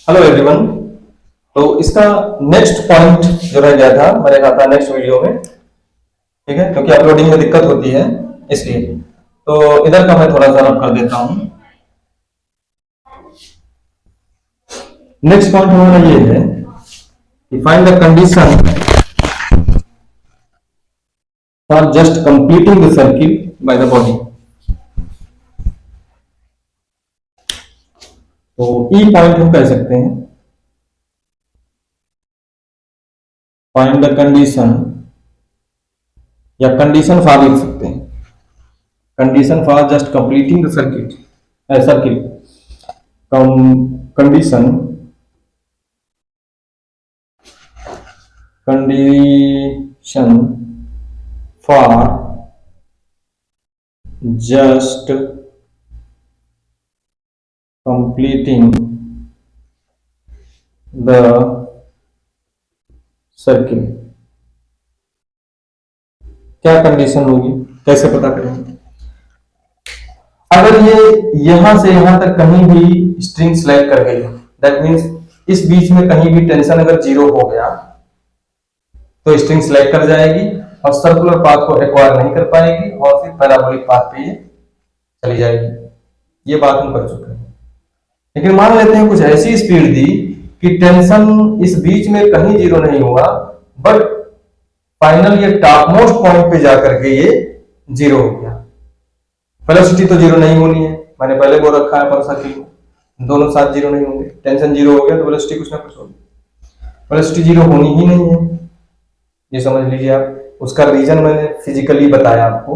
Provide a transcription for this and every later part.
Hello everyone. तो इसका next point जो रह गया था, मैंने कहा था नेक्स्ट वीडियो में, ठीक है, क्योंकि अपलोडिंग में दिक्कत होती है इसलिए। तो इधर का मैं थोड़ा सा रब कर देता हूं। नेक्स्ट पॉइंट हमारा ये है कि find the condition for just completing the circle by the body. तो ई पॉइंट हम कह सकते हैं, फाइंड द कंडीशन, या कंडीशन फॉर लिख सकते हैं, condition for just completing the circle condition for just completing the circle. क्या कंडीशन होगी, कैसे पता करेंगे? अगर ये यहां से यहां तक कहीं भी स्ट्रिंग सेलेक्ट कर गई, दैट मींस इस बीच में कहीं भी टेंशन अगर जीरो हो गया तो स्ट्रिंग सेलेक्ट कर जाएगी और सर्कुलर पाथ को एक्वायर नहीं कर पाएगी और फिर पैराबोलिक पाथ पे ये चली जाएगी। ये बात हम कर चुके हैं। लेकिन मान लेते हैं कुछ ऐसी स्पीड दी कि टेंशन इस बीच में कहीं जीरो नहीं हुआ, बट फाइनल ये टॉप मोस्ट पॉइंट पे जाकर के ये जीरो हो गया। वेलोसिटी तो जीरो नहीं होनी है, मैंने पहले बोल रखा है पर सर्किल में दोनों साथ जीरो नहीं होंगे। टेंशन जीरो हो गया तो वेलोसिटी कुछ ना कुछ होगी, वेलोसिटी जीरो होनी ही नहीं है, ये समझ लीजिए आप। उसका रीजन मैंने फिजिकली बताया आपको।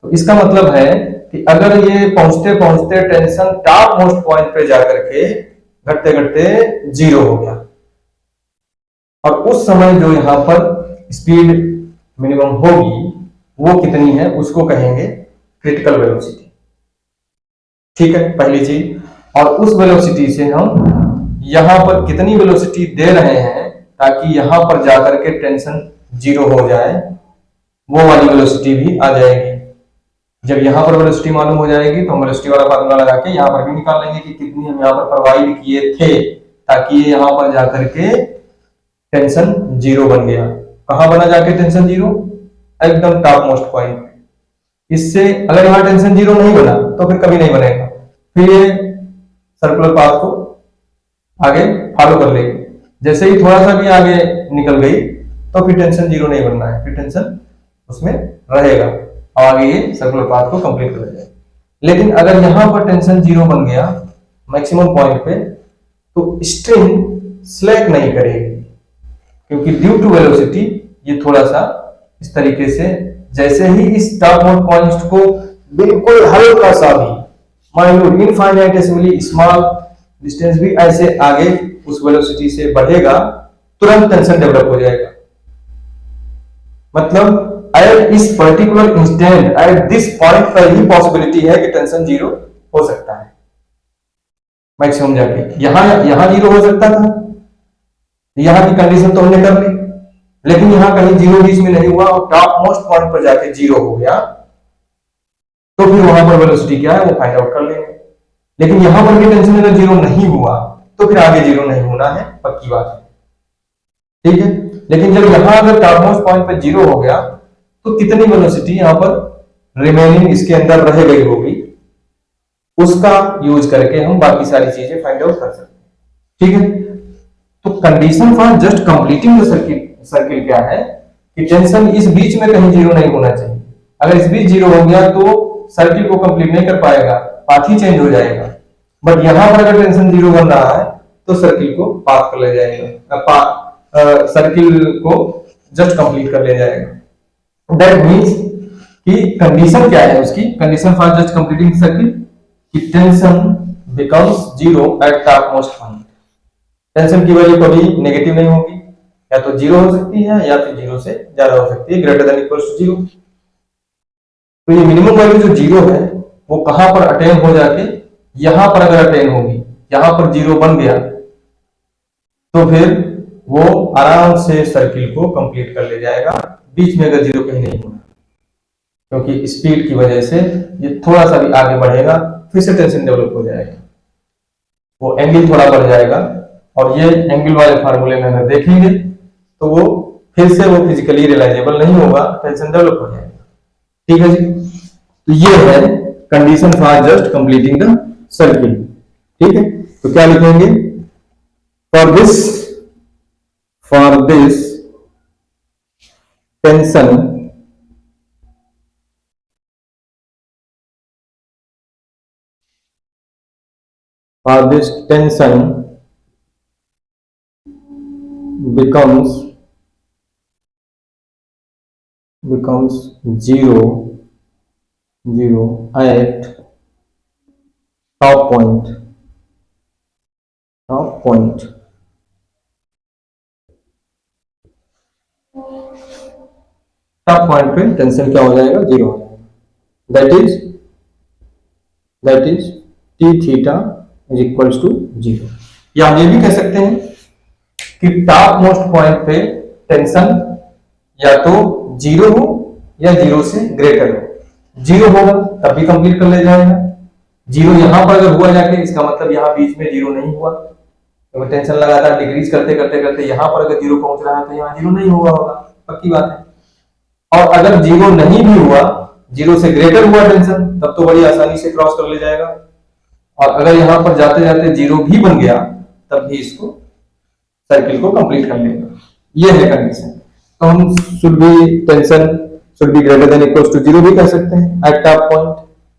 तो इसका मतलब है कि अगर ये पहुंचते पहुंचते टेंशन टॉप मोस्ट पॉइंट पे जाकर के घटते घटते जीरो हो गया, और उस समय जो यहां पर स्पीड मिनिमम होगी वो कितनी है उसको कहेंगे क्रिटिकल वेलोसिटी। ठीक है, पहली चीज। और उस वेलोसिटी से हम यहां पर कितनी वेलोसिटी दे रहे हैं ताकि यहां पर जाकर के टेंशन जीरो हो जाए, वो वाली वेलोसिटी भी आ जाएगी। जब यहां पर वेलोसिटी मालूम हो जाएगी तो हम वेलोसिटी वाला फार्मूला लगा के यहां पर भी निकाल लेंगे कि कितनी हम यहां पर प्रोवाइड किए थे ताकि ये यहां पर जाकर के टेंशन जीरो बन गया। कहां बना जाके टेंशन जीरो? एकदम टॉप मोस्ट पॉइंट। इससे अगर यहां टेंशन जीरो नहीं बना तो फिर कभी नहीं बनेगा, फिर ये सर्कुलर पाथ को आगे फॉलो कर लेगी। जैसे ही थोड़ा सा भी आगे निकल गई तो फिर टेंशन जीरो नहीं बनना है, फिर टेंशन उसमें रहेगा और आगे ये सर्कुलर पाथ को कंप्लीट कर जाएगा। लेकिन अगर यहां पर टेंशन जीरो बन गया मैक्सिमम पॉइंट पे तो स्ट्रिंग स्लैक नहीं करेगी, क्योंकि ड्यू टू वेलोसिटी ये थोड़ा सा इस तरीके से, जैसे ही इस टॉप मोस्ट पॉइंट को बिल्कुल हल्का सा भी माइन्यूट इनफाइनाइटेसिमली स्मॉल डिस्टेंस भी ऐसे आगे उस वेलोसिटी से बढ़ेगा, तुरंत टेंशन डेवलप हो जाएगा। मतलब एट इस particular instant at this point पर ही पॉसिबिलिटी है कि टेंशन जीरो हो सकता है मैक्सिमम जाके। यहां जीरो हो सकता था, यहां की कंडीशन तो हमने कर ली, लेकिन यहां कहीं जीरो बीच में नहीं हुआ और टॉप मोस्ट पॉइंट पर जाके जीरो हो गया, तो फिर वहां पर वेलोसिटी क्या है वो फाइंड आउट कर लेंगे। लेकिन यहां पर भी टेंशन अगर जीरो नहीं हुआ तो फिर आगे जीरो नहीं होना है, पक्की बात है। ठीक है, लेकिन जब यहां अगर टॉप मोस्ट पॉइंट पर जीरो हो गया तो कितनी वेलोसिटी यहां पर रिमेनिंग इसके अंदर रह गई होगी, उसका यूज करके हम बाकी सारी चीजें फाइंड आउट कर सकते हैं। ठीक है, तो condition for just completing the circle क्या है कि टेंशन इस बीच में कहीं जीरो नहीं होना चाहिए। अगर इस बीच जीरो हो गया तो सर्किल को कंप्लीट नहीं कर पाएगा, पाथ ही चेंज हो जाएगा। बट यहां पर अगर टेंशन जीरो बन रहा है तो सर्किल को पाथ कर ले जाएगा, सर्किल को जस्ट कंप्लीट कर ले जाएगा। दैट मींस कि कंडीशन क्या है उसकी, condition for just completing circle कि tension becomes zero at top most point. Tension की वैल्यू कभी नेगेटिव नहीं होगी, या तो जीरो हो सकती है या फिर जीरो से ज्यादा हो सकती है, greater than equal to zero. तो ये मिनिमम वैल्यू जो जीरो है वो कहां पर अटेन हो जाके, यहां पर अगर अटेन होगी, यहां पर जीरो बन गया तो फिर वो आराम से सर्किल को कंप्लीट कर ले जाएगा, बीच में अगर जीरो कहीं नहीं होना, क्योंकि स्पीड की वजह से ये थोड़ा सा भी आगे बढ़ेगा फिर से टेंशन डेवलप हो जाएगा, वो एंगल थोड़ा बढ़ जाएगा और ये एंगल वाले फार्मूले में अगर देखेंगे तो वो फिर से वो फिजिकली रियलाइजेबल नहीं होगा, टेंशन डेवलप हो जाएगा। ठीक है जी, तो ये है condition for just completing the circle. ठीक है, तो क्या लिखेंगे, for this tension becomes zero at top point पे टेंशन क्या हो जाएगा, जीरो हो जाएगा। That is T theta is equals to zero. या आप ये भी कह सकते हैं कि टॉप मोस्ट पॉइंट पे टेंशन या तो जीरो हो या जीरो से ग्रेटर हो। जीरो होगा तब भी कंप्लीट कर ले जाएगा, जीरो यहां पर अगर हुआ जाके इसका मतलब यहां बीच में जीरो नहीं हुआ, तो टेंशन लगातार डिक्रीज करते करते करते यहां पर अगर जीरो पहुंच रहा है तो यहां जीरो नहीं हुआ होगा, पक्की बात है। और अगर जीरो नहीं भी हुआ, जीरो से ग्रेटर हुआ टेंशन, तब तो बड़ी आसानी से क्रॉस कर ले जाएगा। और अगर यहां पर जाते जाते जीरो भी बन गया तब भी इसको सर्किल को कंप्लीट कर लेगा। ये है कंडीशन। तो हम should be tension should be greater than equals to zero भी कह सकते हैं एट टॉप पॉइंट।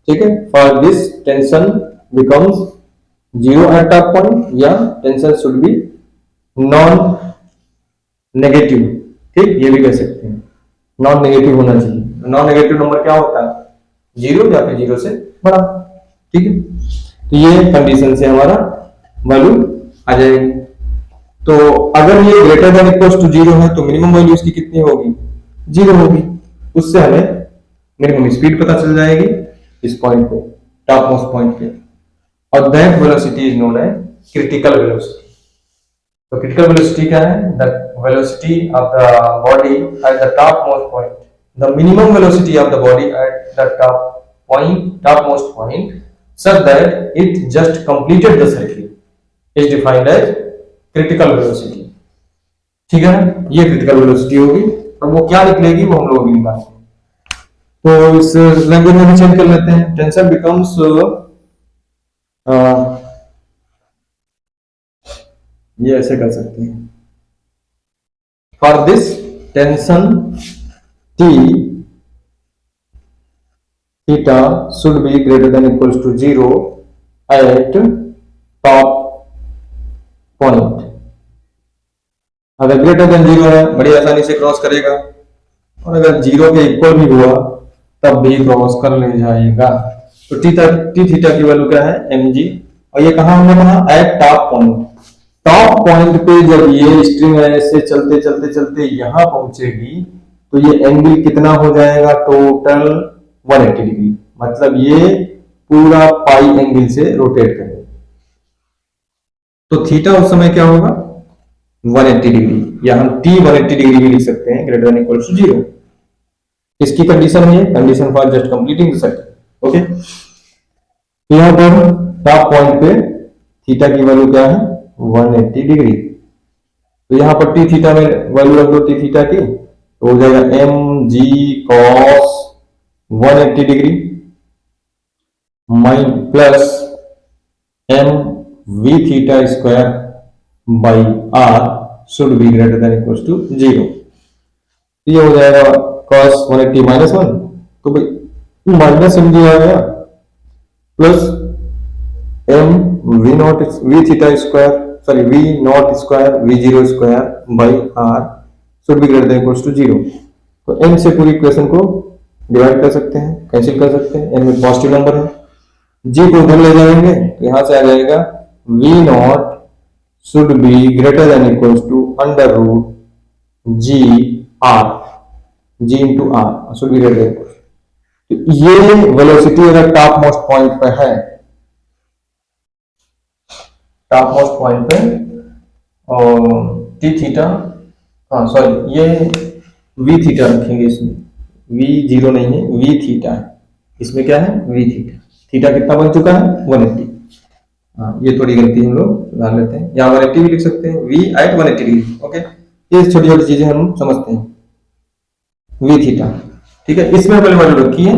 ठीक है, for this tension becomes zero at top point, या tension should be non negative. ठीक, ये भी कह सकते हैं, नॉन नेगेटिव होना चाहिए। नॉन नेगेटिव नंबर क्या होता है, जीरो या फिर जीरो से बड़ा। ठीक है, तो ये कंडीशन से हमारा वैल्यू आ जाएगी। तो अगर ये greater than equals to zero है तो मिनिमम वैल्यू इसकी कितनी होगी, जीरो होगी। उससे हमें मिनिमम स्पीड पता चल जाएगी इस पॉइंट पे, टॉप मोस्ट पॉइंट पे, और that velocity is known as critical velocity. तो क्रिटिकल वेलोसिटी क्या है, the velocity of the body at the top most point, the minimum velocity of the body at the top most point such that it just completed the circle is defined as critical velocity। ठीक है ना, ये critical velocity होगी। और वो क्या निकलेगी वो हम लोग अभी निकालेंगे। तो इस लैंग्वेज में भी चेंज कर लेते हैं। टेंशन बिकम्स ये ऐसे कर सकते हैं, for this tension T theta should be greater than equals to zero at top point। अगर ग्रेटर देन जीरो है बड़ी आसानी से क्रॉस करेगा, और अगर जीरो के इक्वल भी हुआ तब भी क्रॉस कर ले जाएगा। तो टी थीटा की वैल्यू क्या है, mg, और ये कहां हमने कहा, eight top point. Top point पे जब ये स्ट्रिंग ऐसे चलते चलते चलते यहां पहुंचेगी तो ये एंगल कितना हो जाएगा, टोटल 180 डिग्री। मतलब ये पूरा पाई एंगल से रोटेट करेगा। तो थीटा उस समय क्या होगा, 180 डिग्री, या हम t 180 डिग्री भी लिख सकते हैं, greater than equal to zero. इसकी कंडीशन है condition for just completing the circle. Okay, तो यहां पर टॉप पॉइंट पे थीटा की वैल्यू क्या है, 180 डिग्री। तो यहां पर टी थीटा में वैल्यू रख दो टी थीटा की, तो हो जाएगा mg cos 180 degree minus plus m v theta square by r should be greater than equals to zero. ये हो जाएगा cos 180 माइनस 1, तो भाई माइनस एम जी आ गया, plus m v naught v theta square sorry v naught square v zero square by r should be greater than equals to zero. तो m से पूरी इक्वेशन को डिवाइड कर सकते हैं, कैंसिल कर सकते हैं, m में पॉजिटिव नंबर है, g को उधर ले जाएंगे तो यहां से आ जाएगा v naught should be greater than equals to under root g r, g into r should be greater than. तो ये वेलोसिटी अगर टॉप मोस्ट पॉइंट पे है, टॉप मोस्ट पॉइंट पे, और टी थीटा, हाँ सॉरी ये v थीटा रखेंगे इसमें, v जीरो नहीं है, v थीटा है, इसमें क्या है v थीटा। थीटा कितना बन चुका है 180, हाँ, ये थोड़ी गलती हम लोग सुधार लेते हैं, यहाँ 180 भी लिख सकते हैं, v एट 180 डिग्री। ओके, ये छोटी छोटी चीजें हम समझते हैं। v थीटा, ठीक है, इसमें पहले वैल्यू रखी है,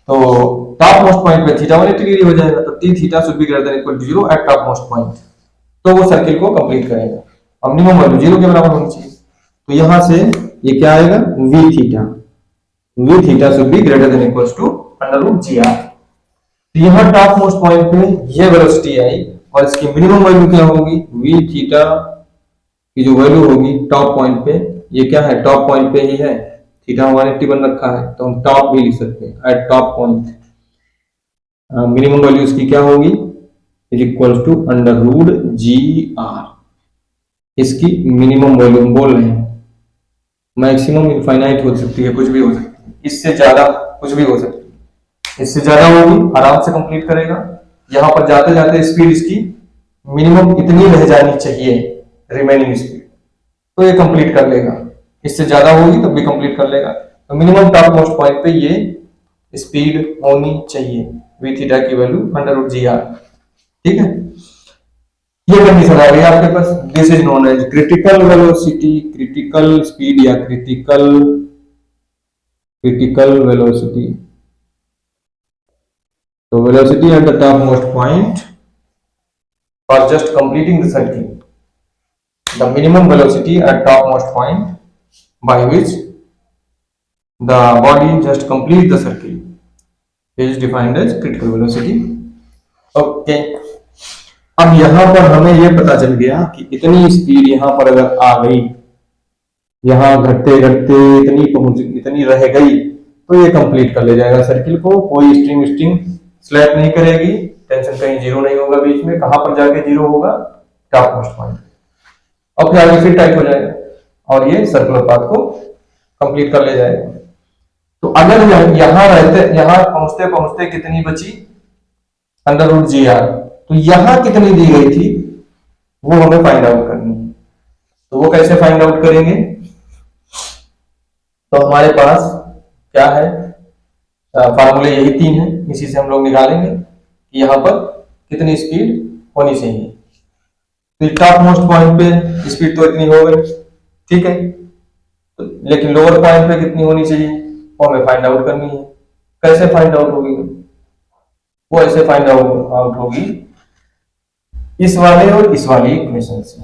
तो टॉप मोस्ट पॉइंट पे थीटा 180 डिग्री हो जाएगा, तो t theta should be greater than equal to 0 at top most point, तो वो सर्किल को कंप्लीट करेगा। अब मिनिमम वैल्यू 0 के बराबर होनी चाहिए, तो यहां से ये क्या आएगा, v theta should be greater than equal to √gr। तो यहाँ टॉप मोस्ट पॉइंट पे ये वेलोसिटी आई, और इसकी मिनिमम वैल्यू क्या होगी, v थीटा की जो वैल्यू होगी टॉप पॉइंट पे, ये क्या है, टॉप पॉइंट पे ही है, थीटा 180 बन रखा है, तो हम टॉप भी लिख सकते हैं, at top point minimum value इसकी क्या होगी, इज इक्वल टू √gr। इसकी मिनिमम वैल्यू हम बोल रहे हैं, मैक्सिमम इनफाइनाइट हो सकती है, कुछ भी हो सकती है, इससे ज्यादा कुछ भी हो सकती है, इससे ज्यादा होगी आराम से कंप्लीट करेगा। यहाँ पर जाते जाते स्पीड इसकी मिनिमम इतनी रह जानी चाहिए, रिमेनिंग स्पीड, तो ये कंप्लीट कर लेगा, इससे ज्यादा होगी तब भी कंप्लीट कर लेगा। तो मिनिमम टॉप मोस्ट पॉइंट पे ये स्पीड होनी चाहिए, v थीटा की वैल्यू √gr, ठीक है। ये कंडीशन आ गई आपके पास, this is known as critical velocity, critical speed या क्रिटिकल वेलोसिटी। तो velocity at the top most point for just completing the circle, the minimum velocity at top most point by which the body just complete the circle is defined as critical velocity. Okay, अब यहां पर हमें यह पता चल गया कि इतनी स्पीड यहां पर अगर आ गई, यहां घटते घटते इतनी रह गई, तो ये कंप्लीट कर ले जाएगा सर्किल को, कोई स्ट्रिंग स्लैप नहीं करेगी, टेंशन कहीं जीरो नहीं होगा बीच में, कहां पर जाके जीरो होगा, टॉप मोस्ट पॉइंट, और फिर आगे फिर टाइप हो जाएगा, और ये सर्कुलर पाथ को कंप्लीट कर ले जाएगा। तो अगर यहां पहुंचते पहुंचते कितनी बची, √gr, तो यहां कितनी दी गई थी वो हमें फाइंड आउट करनी है। तो वो कैसे फाइंड आउट करेंगे, तो हमारे पास क्या है, फार्मूले यही 3 है, इसी से हम लोग निकालेंगे कि यहां पर कितनी स्पीड होनी चाहिए। तो टॉप मोस्ट पॉइंट पे स्पीड तो इतनी हो गई, ठीक है, तो लेकिन लोअर पॉइंट पे कितनी होनी चाहिए वो हमें फाइंड आउट करनी है। कैसे फाइंड आउट होगी, वो ऐसे फाइंड आउट होगी इस वाले और इस वाली इक्वेशन से।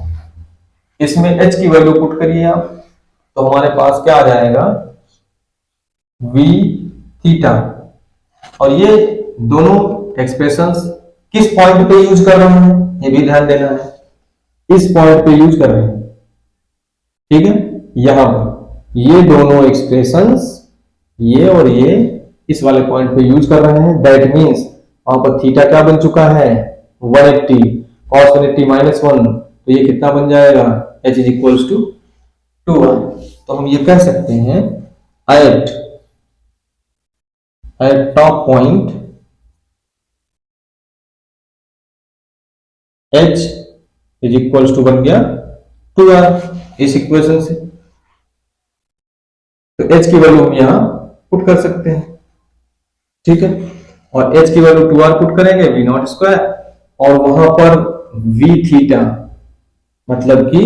इसमें h की वैल्यू पुट करिए आप, तो हमारे पास क्या आ जाएगा, v थीटा, और ये दोनों एक्सप्रेशंस किस पॉइंट पे यूज कर रहे हैं ये भी ध्यान देना है, इस पॉइंट पे यूज कर रहे हैं, ठीक है। यहां पर ये दोनों एक्सप्रेशंस, ये और ये इस वाले पॉइंट पे यूज कर रहे हैं, दैट मींस वहां पर थीटा क्या बन चुका है, 180 cos 180 -1, तो ये कितना बन जाएगा, h is equals to 2r। तो हम ये कह सकते हैं at top point h is equals to बन गया 2r इस इक्वेशन से। तो h की वैल्यू हम यहां पुट कर सकते हैं, ठीक है, और h की वैल्यू 2r पुट करेंगे, v0 स्क्वायर, और वहां पर v थीटा, मतलब कि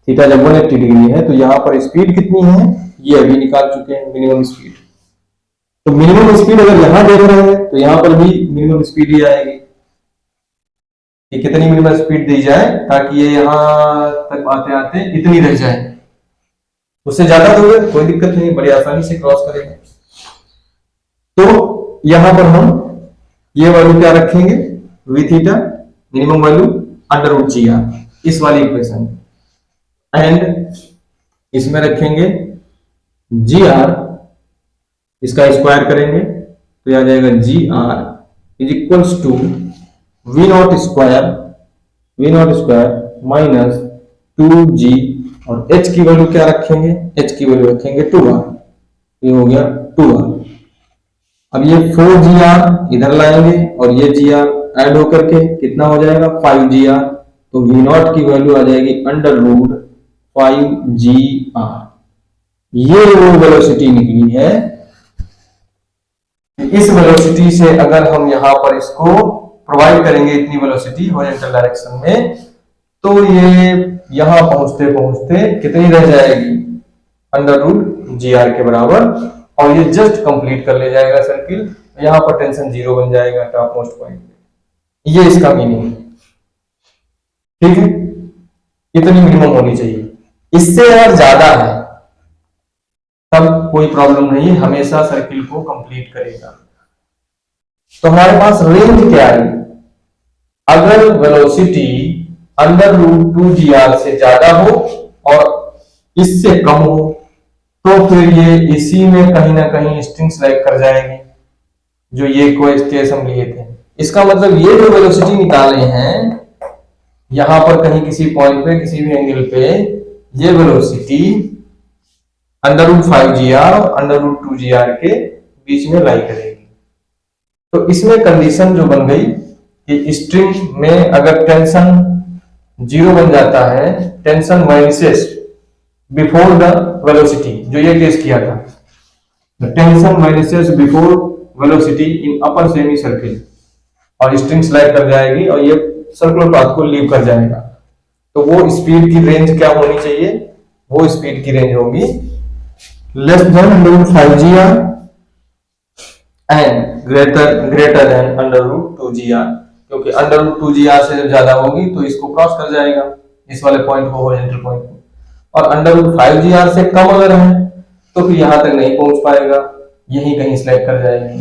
थीटा जब 180 डिग्री है, तो यहां पर स्पीड कितनी है ये अभी निकाल चुके हैं, मिनिमम स्पीड। तो मिनिमम स्पीड अगर यहां देख रहे हैं तो यहां पर भी मिनिमम स्पीड ही आएगी, कि कितनी मिनिमम स्पीड दी जाए ताकि ये यहां तक आते आते इतनी रह जाए, उससे ज्यादा दोगे कोई दिक्कत नहीं, बड़ी आसानी से क्रॉस करेंगे। तो यहां पर हम ये वैल्यू क्या रखेंगे, v theta minimum value √gr इस वाली इक्वेशन, एंड इसमें रखेंगे gr, इसका स्क्वायर करेंगे तो यह आ जाएगा gr is equals to v0 square minus 2g, और h की वैल्यू क्या रखेंगे, h की वैल्यू रखेंगे 2r, ये हो गया 2r। अब ये 4gr इधर लाएंगे और ये gr ऐड होकर के कितना हो जाएगा 5gr, तो v0 की वैल्यू आ जाएगी √5gr। ये वो वेलोसिटी निकली है, इस वेलोसिटी से अगर हम यहां पर इसको प्रोवाइड करेंगे इतनी वेलोसिटी हॉरिजॉन्टल डायरेक्शन में, तो ये यहां पहुंचते पहुंचते कितनी रह जाएगी, √GR के बराबर, और ये जस्ट कंप्लीट कर ले जाएगा सर्किल। यहां पर टेंशन 0 बन जाएगा टॉप मोस्ट पॉइंट पे। ये इसका मीनिंग है, ठीक है। इतनी मिनिमम होनी चाहिए, इससे अगर ज्यादा है तब कोई प्रॉब्लम नहीं, हमेशा सर्किल को कंप्लीट करेगा। तो हमारे पास रेंज क्या है, अगर वेलोसिटी √2GR से ज्यादा हो और इससे कम हो, तो फिर ये इसी में कहीं ना कहीं स्ट्रिंग सेलेक्ट कर जाएगी, जो ये केस हम लिए थे। इसका मतलब ये जो वेलोसिटी निकाले हैं यहां पर कहीं किसी पॉइंट पे किसी भी एंगल पे, ये वेलोसिटी √5GR और √2GR के बीच में लाई करेगी। तो इसमें कंडीशन जो बन गई कि स्ट्रिंग में अगर टेंशन 0 बन जाता है, tension vices before the velocity, जो ये केस किया था, टेंशन वाइसेस बिफोर वेलोसिटी इन अपर सेमी सर्किल, और स्ट्रिंग स्लाइड कर जाएगी और ये सर्कुलर पाथ को लीव कर जाएगा। तो वो स्पीड की रेंज क्या होनी चाहिए, वो स्पीड की रेंज होगी less than √5GR and greater than √2GR, क्योंकि √2GR से जब ज्यादा होगी तो इसको क्रॉस कर जाएगा, इस वाले पॉइंट को, हॉरिजॉन्टल पॉइंट को। और √5GR से कम अगर है तो फिर यहां तक नहीं पहुंच पाएगा, यहीं कहीं स्लाइड कर जाएगी।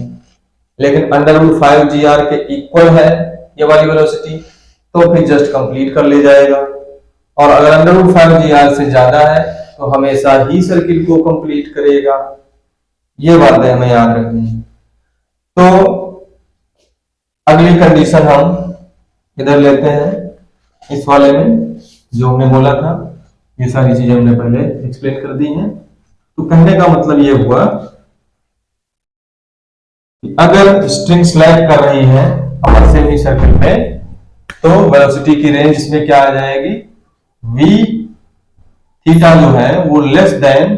लेकिन √5GR के इक्वल है ये वाली वेलोसिटी, तो फिर जस्ट कंप्लीट कर ले जाएगा। और अगर √5GR से ज्यादा है तो हमेशा ही सर्किल को कंप्लीट करेगा। ये बातें हमें याद रखनी है। तो अगली कंडीशन हम इधर लेते हैं, इस वाले में जो हमने बोला था, ये सारी चीजें हमने पहले एक्सप्लेन कर दी हैं। तो कहने का मतलब ये हुआ कि अगर स्ट्रिंग स्लाइड कर रही है अपर सेमी सर्किल में, तो वेलोसिटी की रेंज इसमें क्या आ जाएगी, v थीटा जो है वो less than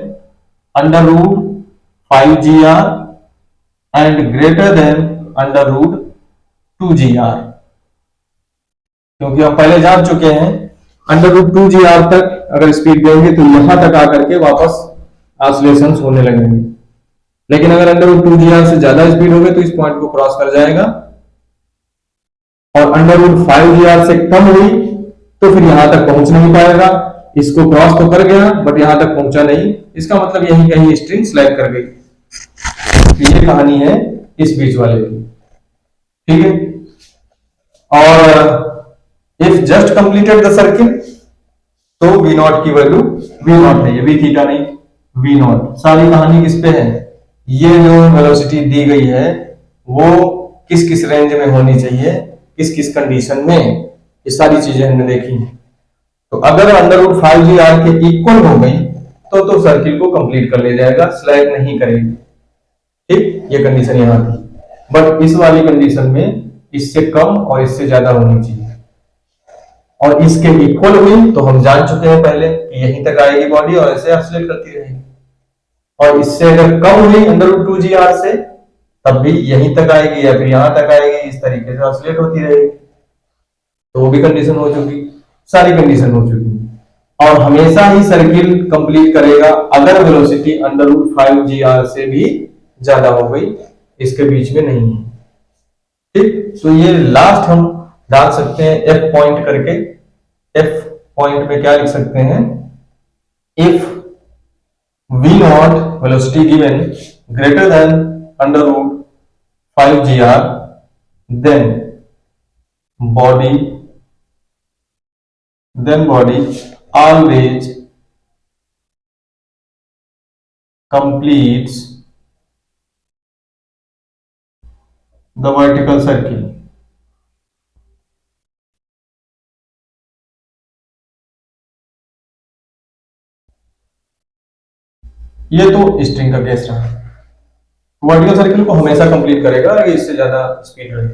√5GR and greater than √2GR, क्योंकि हम पहले जान चुके हैं √2GR तक अगर स्पीड देंगे तो यहां तक आकर के वापस ऑसिलेशंस होने लगेंगे। लेकिन अगर √2GR से ज्यादा स्पीड होगी तो इस पॉइंट को क्रॉस कर जाएगा, और √5GR से कम हुई तो फिर यहां तक पहुंच नहीं पाएगा। इसको क्रॉस तो कर गया बट यहां तक पहुंचा नहीं, इसका मतलब यही कहीं स्ट्रिंग स्लाइड कर गई। तो ये कहानी है इस बीच वाले की, ठीक है। और if just completed the circle, तो V0 की वैल्यू V0 है, ये V थीटा नहीं, V0। सारी कहानी किस पे है, ये जो वेलोसिटी दी गई है वो किस किस रेंज में होनी चाहिए, किस किस कंडीशन में, ये सारी चीजें हमने देखी हैं। तो अगर √5GR के इक्वल हो गई तो सर्किल को कंप्लीट कर ले जाएगा, स्लाइड नहीं करेगी, ठीक। ये कंडीशन यहां थी, बट इस वाली कंडीशन में इससे कम और इससे ज्यादा होनी चाहिए, और इसके इक्वल हुई तो हम जान चुके हैं पहले कि यहीं तक आएगी बॉडी और ऐसे ऑसिलेट करती रहेगी। और इससे अगर कम हुई √2GR से तब भी यहीं तक आएगी या फिर यहां तक आएगी, इस तरीके से ऑसिलेट होती रहेगी। तो वो भी कंडीशन हो चुकी, सारी कंडीशन हो चुकी। और हमेशा ही सर्किल कंप्लीट करेगा अगर वेलोसिटी √5GR से भी ज्यादा हो गई, इसके बीच में नहीं है, ठीक। तो ये लास्ट हम डाल सकते हैं F पॉइंट करके। F पॉइंट में क्या लिख सकते हैं, if V0 velocity given greater than √5GR, then body always completes the vertical circle. ये तो स्ट्रिंग का केस रहा, वर्टिकल सर्किल को हमेशा कंप्लीट करेगा अगर इससे ज्यादा स्पीड रहे।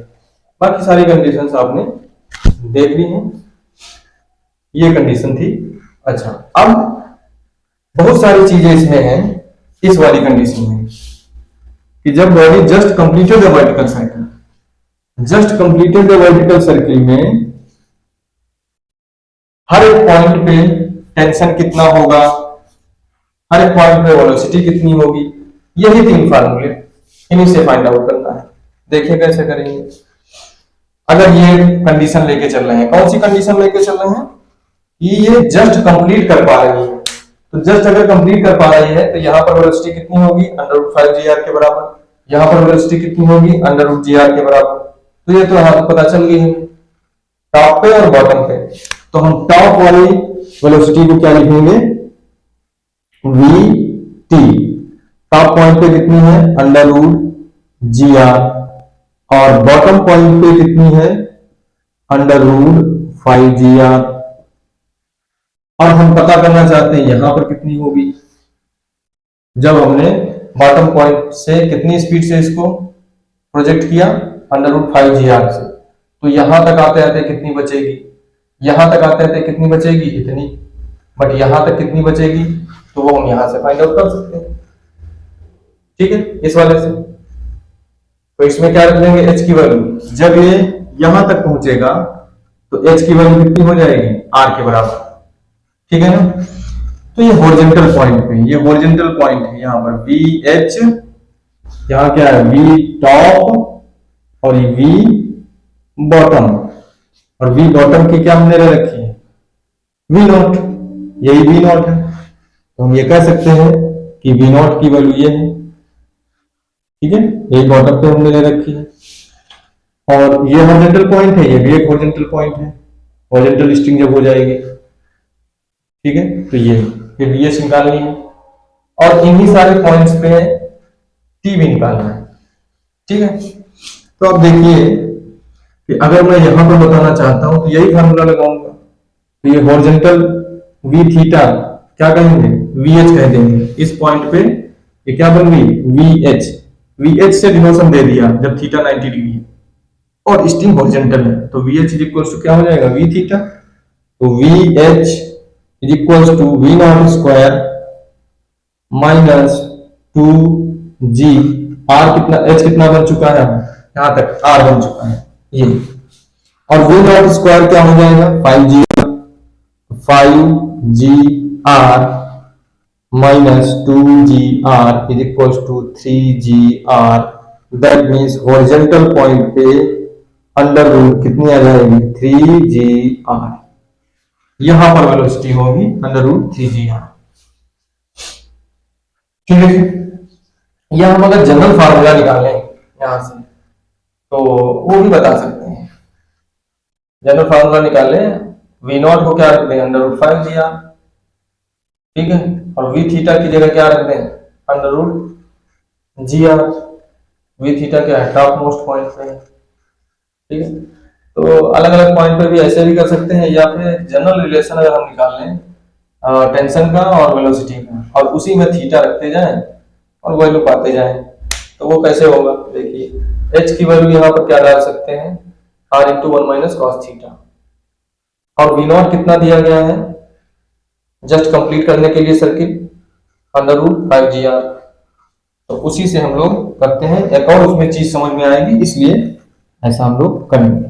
बाकी सारी कंडीशंस आपने देख ली हैं, ये कंडीशन थी। अच्छा, अब बहुत सारी चीजें इसमें हैं इस वाली कंडीशन में कि जब body just completed the vertical circle, just completed the vertical circle में हर एक पॉइंट पे टेंशन कितना होगा, हर एक पॉइंट पे वेलोसिटी कितनी होगी, यही 3 फार्मूले, इन्हीं से फाइंड आउट करना है। देखिए कैसे करेंगे। अगर ये कंडीशन लेके चल रहे हैं, कौन सी कंडीशन लेके चल रहे हैं कि ये जस्ट कंप्लीट कर पा रही है, तो जस्ट अगर कंप्लीट कर पा रही है तो यहाँ पर वेलोसिटी कितनी होगी, √5 g r के बराबर। यहाँ पर वेलोसिटी कितनी होगी, √g r के बराबर। तो ये तो यहाँ पता चल गई है टॉप पे और बॉटम पे। तो हम टॉप वाली वेलोसिटी को क्या लिखेंगे, v t। टॉप पॉइंट पे कितनी है, √g r, और बॉटम पॉइंट पे कितनी है, √5g r। और हम पता करना चाहते हैं यहां पर कितनी होगी। जब हमने बॉटम पॉइंट से कितनी स्पीड से इसको प्रोजेक्ट किया, √5g r से, तो यहां तक आते आते कितनी बचेगी, यहां तक आते आते कितनी बचेगी, इतनी। बट यहां तक कितनी बचेगी, तो वो हम यहां से फाइंड आउट कर सकते हैं। ठीक है, इस वाले से। तो इसमें क्या रख देंगे, h की वैल्यू। जब ये यहां तक पहुंचेगा तो h की वैल्यू कितनी हो जाएगी, r के बराबर। ठीक है ना। तो ये हॉरिजॉन्टल पॉइंट पे, ये हॉरिजॉन्टल पॉइंट है, यहां पर VH, यहां क्या है, V टॉप और ये V बॉटम, और V बॉटम की क्या हमने रखी है, V0, यही V0 है। तो हम ये कह सकते हैं कि V0 की वैल्यू ये है। ठीक है, यही बॉटम पे हमने ले रखी है, और ये हॉरिजॉन्टल पॉइंट है, ये भी एक हॉरिजॉन्टल पॉइंट है, हॉरिजॉन्टल स्ट्रिंग जब हो जाएगी। ठीक है, तो ये फिर VH निकालनी है, और इन्हीं सारे पॉइंट्स पे T भी निकालना है। ठीक है, तो अब देखिए कि अगर मैं यहां पर बताना चाहता हूं तो यही फार्मूला लगाऊंगा। तो ये हॉरिजॉन्टल V थीटा क्या कहेंगे, VH कह देंगे। इस पॉइंट पे ये क्या बन गई, VH से डिनोशन दे दिया जब थीटा 90 डिग्री है और स्ट्रिंग हॉरिजॉन्टल है, तो VH इज इक्वल टू क्या हो जाएगा, V थीटा। तो VH is equal to V0 square minus 2G, R कितना, H कितना बन चुका है, यहां तक R बन चुका है ये, और V0 स्क्वायर क्या हो जाएगा, 5GR minus 2GR is equals to 3GR। That means horizontal point पे अंडर रूट कितनी आ जाएगी, 3GR। यहां पर वेलोसिटी होगी √3GR। ठीक है, यह हम अगर जनरल फार्मूला निकालें यहां से तो वो भी बता सकते हैं। जनरल फार्मूला निकालें, V0 को क्या रख दें, √5GR। ठीक है, और V थीटा की जगह क्या रख दें, √GR। V थीटा क्या है, टॉप मोस्ट पॉइंट पे है। ठीक है, तो अलग अलग पॉइंट पे भी ऐसे भी कर सकते हैं, या फिर जनरल रिलेशन अगर हम निकाल लें टेंशन का और वेलोसिटी का, और उसी में थीटा रखते जाएं और वैल्यू पाते जाएं, तो वो कैसे होगा। देखिए H की वैल्यू यहाँ पर क्या डाल सकते हैं, R/1 - cos थीटा, और V0 कितना दिया गया है जस्ट कंप्लीट करने के लिए सर्किट, √5GR। तो उसी से हम लोग करते हैं, एक और उसमें चीज समझ में आएगी, इसलिए ऐसा हम लोग करेंगे।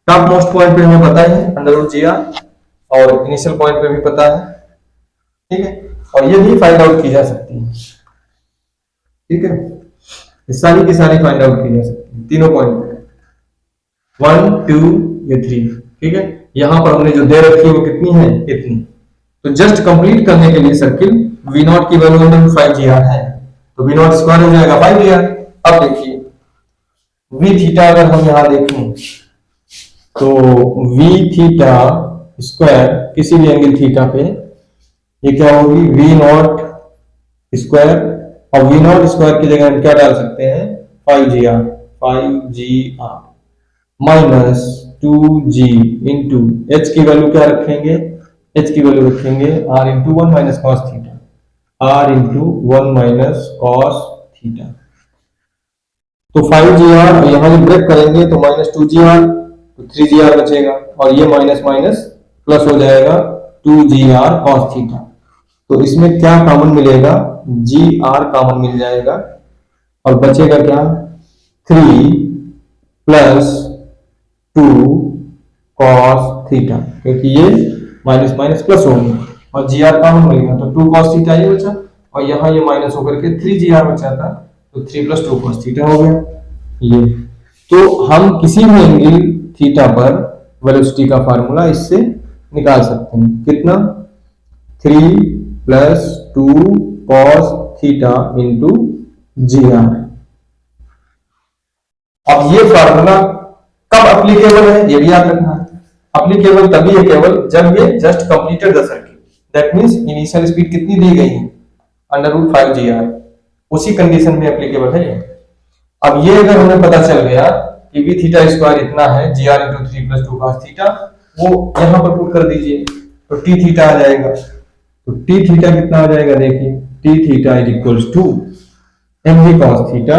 टॉप मोस्ट पॉइंट पे हमें पता है √GR, और इनिशियल पॉइंट पे भी पता है। ठीक है, और ये भी फाइंड आउट की जा सकती है। ठीक है, ये सारी की सारी फाइंड आउट की जा सकती है तीनों पॉइंट पे, 1 2 ये 3। ठीक है, यहां पर हमने जो दे रखी है वो कितनी है, इतनी। तो जस्ट कंप्लीट करने के लिए सर्किल V0 की वैल्यू √5GR है, तो V0 स्क्वायर हो जाएगा 5GR। अब देखिए V थीटा अगर हम यहां देखें तो V थीटा स्क्वायर किसी भी एंगल थीटा पे ये क्या होगी, V0 स्क्वायर, और V0 स्क्वायर की जगह हम क्या डाल सकते हैं, 5GR minus 2G into H की वैल्यू क्या रखेंगे, H की वैल्यू रखेंगे R/1 - cos theta, R/1 - cos theta. तो 5GR यहां जब ब्रेक करेंगे तो -2GR, तो 3GR बचेगा, और ये माइनस माइनस प्लस हो जाएगा 2GR cos थीटा। तो इसमें क्या कॉमन मिलेगा, GR कॉमन मिल जाएगा, और बचेगा क्या, 3 प्लस 2 कॉस थीटा, क्योंकि ये माइनस माइनस प्लस हो गया और जी आर कॉमन मिल गया, तो 2 कॉस थीटा ये बचा और यहाँ ये माइनस होकर के 3 जी आर बचा था, तो 3 प्लस 2 कॉस थीटा हो गया ये। तो हम किसी भी एंगल थीटा पर वेलोसिटी का फार्मूला इससे निकाल सकते हैं, कितना 3 plus 2 cos theta into g r. अब ये फार्मूला कब एप्लीकेबल है ये भी याद रखना है। एप्लीकेबल तभी है केवल जब ये just completed the circuit, that means initial speed कितनी दी गई है √5 जी आर, उसी कंडीशन में एप्लीकेबल है ये। अब ये अगर हमें पता चल गया कि वी थीटा स्क्वायर इतना है g r into 3 plus 2 cos theta, वो यहां पर पुट कर दीजिए तो टी थीटा आ जाएगा। तो टी थीटा कितना आ जाएगा, देखिए T theta is equals to m g cos theta,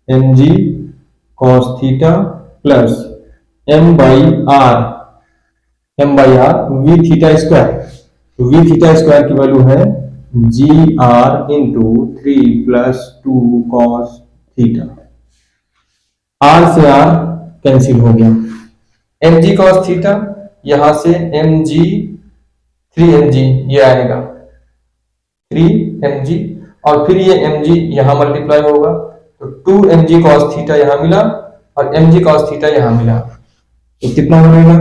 m g cos theta plus m by r v theta square. तो वी थीटा स्क्वायर की वैल्यू है g r into 3 plus 2 cos theta, r से r cancel हो गया, M g cos theta यहां से M G 3mg ये आएगा 3mg, और फिर ये mg यहां मल्टीप्लाई होगा तो 2mg cos थीटा यहां मिला और mg cos थीटा यहां मिला, तो कितना हो जाएगा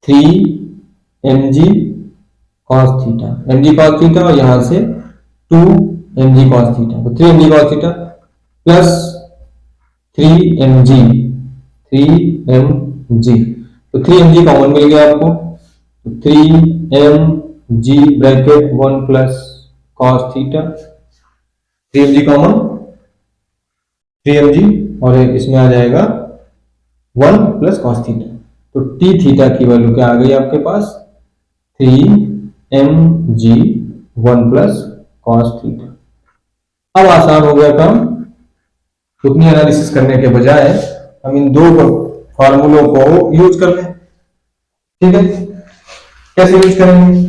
3mg cos theta, mg cos theta और यहां से 2mg cos थीटा, तो 3mg cos theta plus 3mg, तो 3mg कॉमन मिल गया आपको, 3mg bracket 1 plus cos theta, 3mg common 3mg और इसमें आ जाएगा 1 प्लस कॉस थीटा, तो टी थीटा की वैल्यू क्या आ गई आपके पास 3mg 1 प्लस कॉस थीटा। अब आसान हो गया काम, उतनी एनालिसिस करने के बजाय हम इन दो फॉर्मूलों को यूज कर लें। ठीक है, कैसे यूज करेंगे,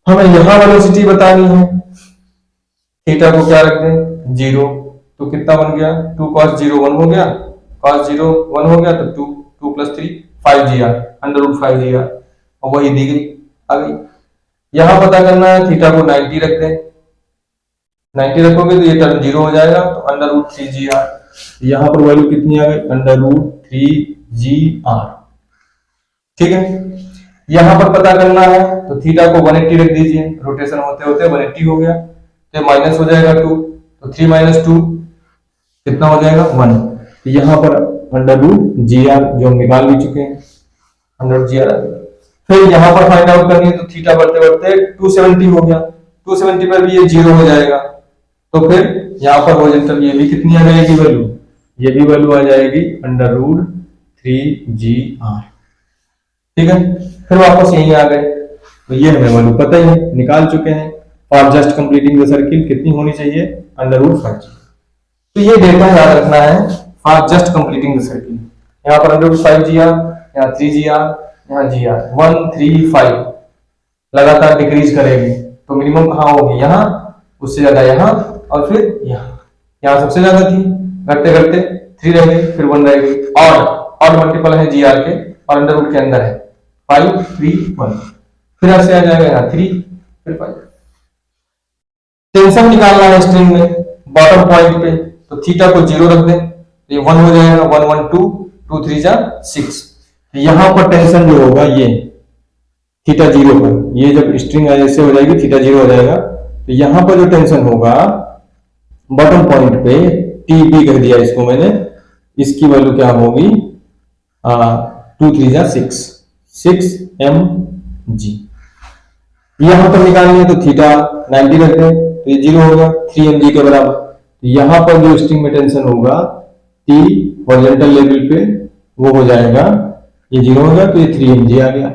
हमें यहां वेलोसिटी बतानी है, थीटा को क्या रख दें 0, तो कितना बन गया 2 cos 0 1 हो गया, cos 0 1 हो गया, तो 2 plus 3 5 g r √5 g r, और वही दी गई आ गई। यहां पता करना है थीटा को 90 रख दें, 90 रखोगे तो ये टर्म 0 हो जाएगा, तो √3 जी आर, यहां पर वैल्यू कितनी आ गई √3 जी आर। ठीक है, यहां पर पता करना है तो थीटा को 180 रख दीजिए, रोटेशन होते होते 180 हो गया, तो माइनस हो जाएगा 2, तो 3 माइनस 2 कितना हो जाएगा 1, तो यहां पर √GR जो हम निकाल भी चुके हैं √GR। फिर यहां पर फाइंड आउट करनी है तो थीटा बढ़ते बढ़ते 270 हो गया, 270 पर भी ये 0 हो जाएगा, तो फिर यहां पर हॉरिजॉन्टल ये भी कितनी आ जाएगी वैल्यू, ये भी वैल्यू आ जाएगी √3GR। ठीक है, फिर वापस यहीं आ गए, तो ये हमें वैल्यू पता ही है, निकाल चुके हैं। For just completing the circle कितनी होनी चाहिए √5G। तो ये डेटा याद रखना है for just completing the circle, यहाँ पर √5GR, यहाँ 3GR, यहाँ GR 1 3 5 लगातार डिक्रीज करेगी, तो मिनिमम कहाँ होगी यहाँ, उससे ज्यादा यहाँ, और फिर यहाँ सबसे ज्यादा थी, घटते घटते 3 रह गई, फिर 1 रह गई, और मल्टीपल है GR के और अंडर रूट के अंदर है 5 3 1, फिर ऐसे आ जाएगा यहाँ 3 फिर 5। टेंशन निकालना है स्ट्रिंग में बॉटम पॉइंट पे, तो थीटा को 0 रख दें, तो ये 1 हो जाएगा, 1 1 2 2 3 जा 6। यहां पर टेंशन जो होगा ये थीटा 0 पर, ये जब स्ट्रिंग ऐसे हो जाएगी थीटा 0 हो जाएगा, तो यहां पर जो टेंशन होगा बॉटम पॉइंट पे टी बी कह दिया इसको मैंने, इसकी वैल्यू क्या होगी 2 3 जा 6 mg। यहां पर निकालनी है तो थीटा 90 रख दें, तो ये 0 होगा 3 mg के बराबर। तो यहां पर जो स्ट्रिंग में टेंशन होगा T हॉरिजॉन्टल लेवल पे वो हो जाएगा, ये 0 होगा तो ये 3 mg आ गया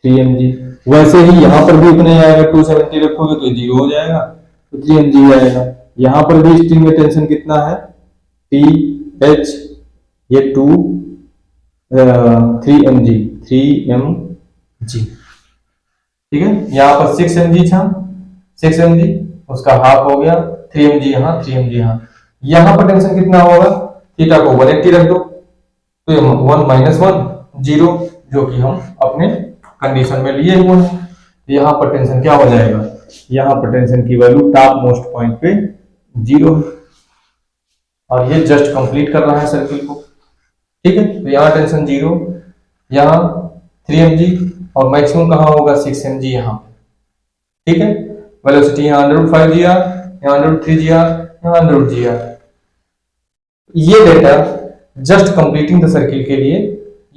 3 mg। वैसे ही यहां पर भी उतना ही आएगा, 270 रखोगे तो 0 हो जाएगा तो 3 mg आएगा। यहां पर भी स्ट्रिंग में टेंशन कितना है T H, ये 3 mg। ठीक है, यहाँ पर 6 mg था, 6 mg उसका हाफ हो गया, 3 mg यहाँ 3 mg यहाँ। यहाँ पर टेंशन कितना होगा थीटा को 180 रख दो, तो ये 1 माइनस 1 0, जो कि हम अपने कंडीशन में लिए हुए हैं। यहाँ पर टेंशन क्या हो जाएगा, यहाँ पर टेंशन की वैल्यू टॉप मोस्ट पॉइंट पे 0 है, और ये जस्ट कंप्लीट कर रहा है सर्किल को। ठीक है, तो यहाँ टेंशन 0, यहाँ 3 mg, और मैक्सिमम कहाँ होगा 6 mg यहाँ पे। ठीक है, वेलोसिटी यहाँ √5 gr, यहाँ √3 gr, यहाँ √gr। ये data just completing the circle के लिए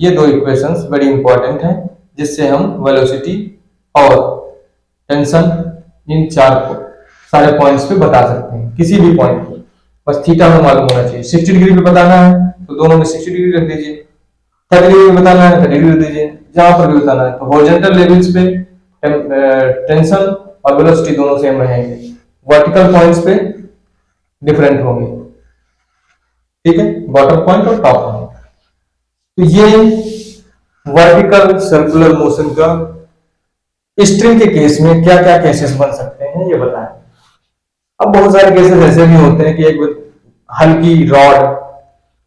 ये दो इक्वेशंस बड़ी इंपॉर्टेंट हैं, जिससे हम वेलोसिटी और टेंशन इन सारे पॉइंट्स पे बता सकते हैं, किसी भी पॉइंट पे। बस थीटा हमें मालूम होना चाहिए। 60 डिग्री पे बताना है तो दोनों में 60 डिग्री रख दीजिए, 30 डिग्री पे बताना है 30 डिग्री रख दीजिए, जहां पर भी बताना है। तो हॉरिजॉन्टल लेवल्स पे टेंशन और वेलोसिटी दोनों सेम रहेंगे, वर्टिकल पॉइंट्स पे डिफरेंट होंगे। ठीक है, बॉटम पॉइंट और टॉप पॉइंट। तो ये वर्टिकल सर्कुलर मोशन का स्ट्रिंग के केस में क्या क्या केसेस बन सकते हैं ये बताएं। अब बहुत सारे केसेस ऐसे भी होते हैं कि एक हल्की रॉड,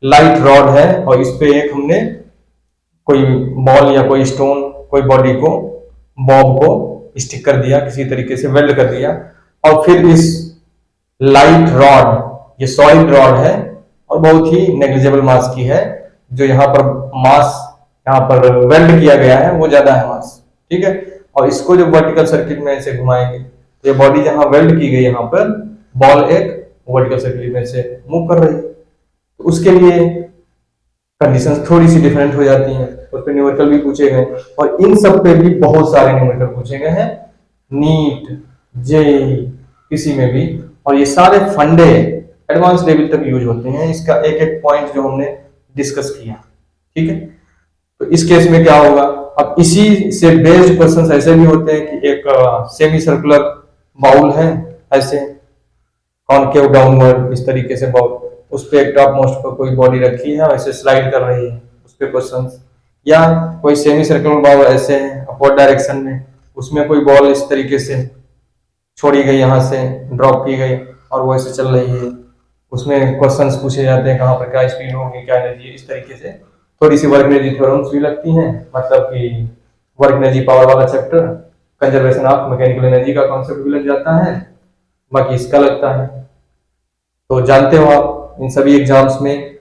लाइट रॉड है, और इस पे एक हमने कोई बॉल या कोई स्टोन, कोई बॉडी को, बॉब को स्टिक कर दिया, किसी तरीके से वेल्ड कर दिया, और फिर इस लाइट रॉड, ये सॉलिड रॉड है और बहुत ही नेग्लिजिबल मास की है, जो यहाँ पर मास यहाँ पर वेल्ड किया गया है वो ज्यादा है मास। ठीक है, और इसको जब वर्टिकल सर्किट में ऐसे घुमाएंगे, ये बॉडी जहां वेल्ड की गई, यहाँ पर बॉल एक वर्टिकल सर्किट में से मूव कर रही है, तो उसके लिए कंडीशंस थोड़ी सी डिफरेंट हो जाती हैं। उस पर न्यूमेरिकल भी पूछे गए, और इन सब पे भी बहुत सारे न्यूमेरिकल पूछे गए हैं, नीट, जेईई, किसी में भी। और ये सारे फंडे एडवांस लेवल तक यूज होते हैं, इसका एक एक पॉइंट जो हमने डिस्कस किया। ठीक है, तो इस केस में क्या होगा, अब इसी से बेस्ड क्वेश्चंस ऐसे भी होते हैं कि एक सेमी सर्कुलर बाउल है, ऐसे कॉनकेव डाउनवर्ड इस तरीके से बाउल, उस पे एक टॉप मोस्ट पर कोई बॉडी रखी है, वैसे स्लाइड कर रही है, उस पे क्वेश्चंस। या कोई सेमी सर्कुलर बाउल ऐसे है अपवर्ड डायरेक्शन में, उसमें कोई बॉल इस तरीके से छोड़ी गई, यहाँ से ड्रॉप की गई और वो ऐसे चल रही है, उसमें क्वेश्चंस पूछे जाते हैं कहाँ पर क्या स्पीड होगी, क्या एनर्जी, इस तरीके से। थोड़ी सी वर्क एनर्जी थ्योरम्स भी लगती हैं, मतलब कि वर्क एनर्जी पावर वाला chapter, conservation of mechanical energy का कॉन्सेप्ट भी लग जाता है, बाकी इसका लगता है। तो जानते हो आप, इन सभी एग्जाम्स में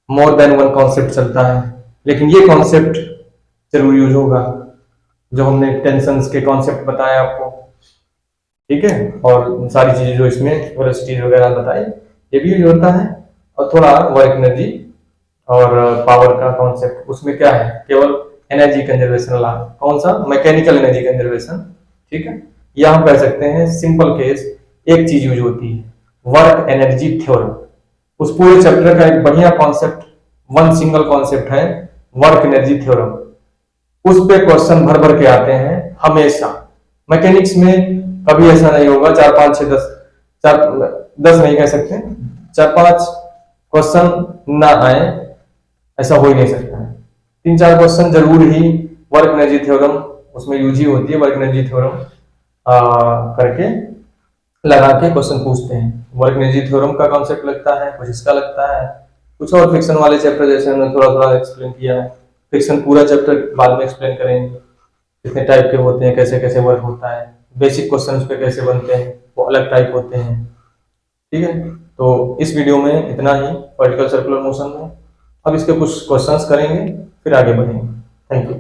मोर देन वन कॉन्सेप्ट चलता है, लेकिन ये कॉन्सेप्ट जरूर यूज होगा जो हमने टेंशंस के कॉन्सेप्ट बताए आपको। ठीक है, और सारी चीजें जो इसमें वेलोसिटी वगैरह बताई, ये भी यूज होता है। और थोड़ा वर्क एनर्जी और पावर का कॉन्सेप्ट, उसमें क्या है, केवल एनर्जी कंजर्वेशन लॉ, कौन सा, मैकेनिकल एनर्जी कंजर्वेशन। ठीक है, या हम कह सकते हैं सिंपल केस, एक चीज यूज होती है, वर्क एनर्जी थ्योरम। उस पूरे चैप्टर का एक बढ़िया कॉन्सेप्ट, वन सिंगल कॉन्सेप्ट है वर्क एनर्जी थ्योरम। उस पे क्वेश्चन भर भर के आते हैं हमेशा। मैकेनिक्स में कभी ऐसा नहीं होगा 4 5 6 10 नहीं कह सकते, 4 5 क्वेश्चन ना आए, ऐसा हो ही नहीं सकता है। 3 4 क्वेश्चन जरूर ही वर्क एनर्जी थ्योरम उसमें यूज ही होती है, वर्क एनर्जी थ्योरम करके लगा के क्वेश्चन पूछते हैं। वर्क एनर्जी थ्योरम का कॉन्सेप्ट लगता है, कुछ इसका लगता है, कुछ और फ्रिक्शन वाले चैप्टर जैसे हमने थोड़ा थोड़ा एक्सप्लेन किया है। फ्रिक्शन पूरा चैप्टर बाद में एक्सप्लेन करेंगे, कितने टाइप के होते हैं, कैसे कैसे वर्क होता है, बेसिक क्वेश्चंस पे कैसे बनते हैं, वो अलग टाइप होते हैं। ठीक है, तो इस वीडियो में इतना ही वर्टिकल सर्कुलर मोशन में। अब इसके कुछ क्वेश्चंस करेंगे, फिर आगे बढ़ेंगे। Thank you.